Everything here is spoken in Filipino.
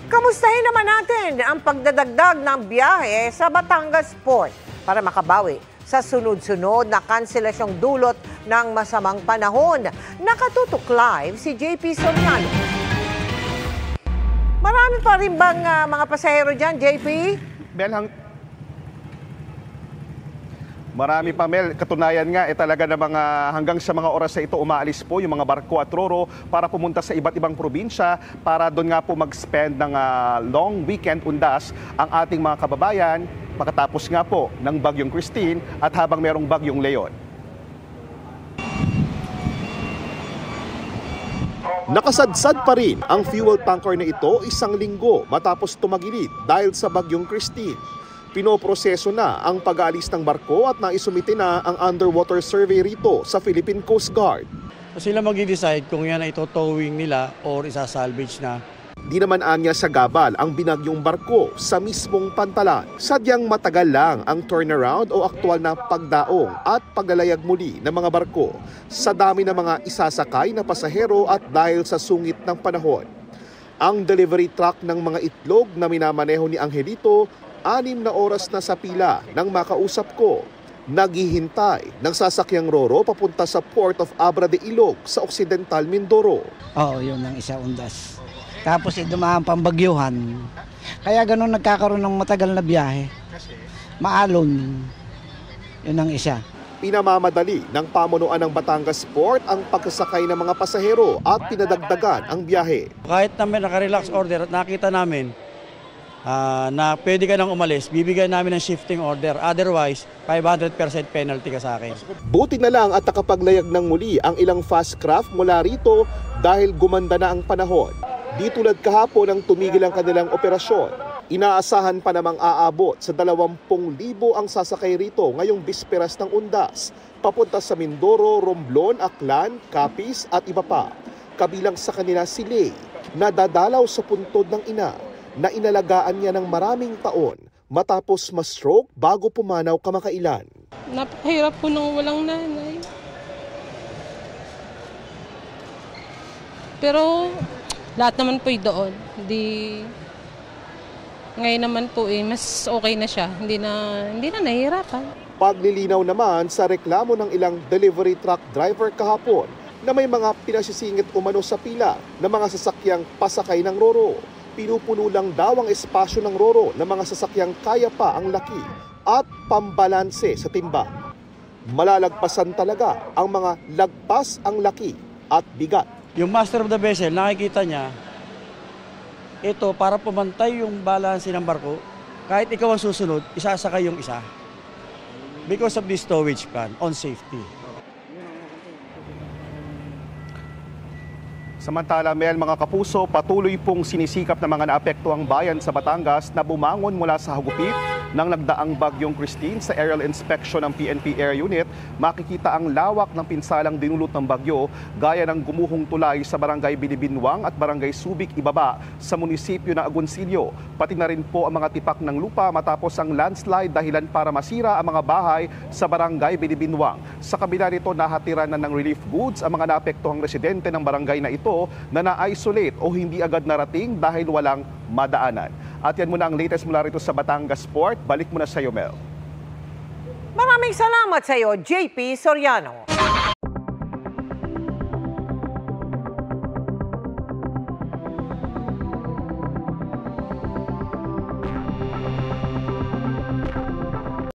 Kamustahin naman natin ang pagdadagdag ng biyahe sa Batangas Port para makabawi sa sunod-sunod na kanselasyong dulot ng masamang panahon. Nakatutok live si JP Soriano. Marami pa rin bang mga pasahero dyan, JP? Marami pa, Mel. Katunayan nga, talaga na hanggang sa mga oras na ito umaalis po yung mga barko at roro para pumunta sa iba't ibang probinsya para doon nga po mag-spend ng long weekend undas ang ating mga kababayan pagkatapos nga po ng Bagyong Christine at habang merong Bagyong Leon. Nakasadsad pa rin ang fuel tanker na ito isang linggo matapos tumagilid dahil sa Bagyong Christine. Pinoproseso na ang pag-aalis ng barko at naisumite na ang underwater survey rito sa Philippine Coast Guard. Sila mag-decide kung yan ay towing nila or isasalvage na. Di naman anya sa gabal ang binagyong barko sa mismong pantalan. Sadyang matagal lang ang turnaround o aktwal na pagdaong at paglalayag muli ng mga barko sa dami ng mga isasakay na pasahero at dahil sa sungit ng panahon. Ang delivery truck ng mga itlog na minamaneho ni Angelito 6 na oras na sa pila nang makausap ko. Naghihintay ng sasakyang roro papunta sa Port of Abra de Ilog sa Occidental Mindoro. Oo, yun ang isa undas. Tapos dumaan pang bagyuhan. Kaya ganun nagkakaroon ng matagal na biyahe. Maalon. Yun ang isa. Pinamamadali ng pamunuan ng Batangas Port ang pagkasakay ng mga pasahero at pinadagdagan ang biyahe. Kahit namin naka-relax order at nakita namin na pwede ka nang umalis, bibigyan namin ng shifting order. Otherwise, 500% penalty ka sa akin. Buti na lang at nakapaglayag ng muli ang ilang fast craft mula rito dahil gumanda na ang panahon. Di tulad kahapon ang tumigil ang kanilang operasyon. Inaasahan pa namang aabot sa 20,000 ang sasakay rito ngayong bisperas ng undas, papunta sa Mindoro, Romblon, Aklan, Capiz at iba pa. Kabilang sa kanila si Lay, na dadalaw sa puntod ng ina, na inalagaan niya ng maraming taon matapos ma-stroke bago pumanaw kamakailan. Napakahirap po nung walang nanay. Pero lahat naman po doon. Ngayon naman po mas okay na siya. Hindi na nahihirapan. Paglilinaw naman sa reklamo ng ilang delivery truck driver kahapon na may mga pinasisingit umano sa pila ng mga sasakyang pasakay ng roro. Pinupuno lang daw ang espasyo ng roro ng mga sasakyang kaya pa ang laki at pambalanse sa timbang. Malalagpasan talaga ang mga lagpas ang laki at bigat. Yung master of the vessel, nakikita niya, ito para pumantay yung balanse ng barko, kahit ikaw ang susunod, isasakay yung isa. Because of this stowage plan on safety. Samantala, Mel, mga kapuso, patuloy pong sinisikap ng mga naapektuhang bayan sa Batangas na bumangon mula sa hagupit ng nagdaang Bagyong Christine. Sa aerial inspection ng PNP Air Unit, makikita ang lawak ng pinsalang dinulot ng bagyo gaya ng gumuhong tulay sa Barangay Binibinwang at Barangay Subic Ibaba sa munisipyo ng Agoncillo. Pati na rin po ang mga tipak ng lupa matapos ang landslide dahilan para masira ang mga bahay sa Barangay Binibinwang. Sa kabila nito, nahatiran na ng relief goods ang mga naapektuhang residente ng barangay na ito na na-isolate o hindi agad narating dahil walang madaanan. At yan muna ang latest mula rito sa Batangas Port. Balik muna sa iyo, Mel. Maraming salamat sa iyo, JP Soriano.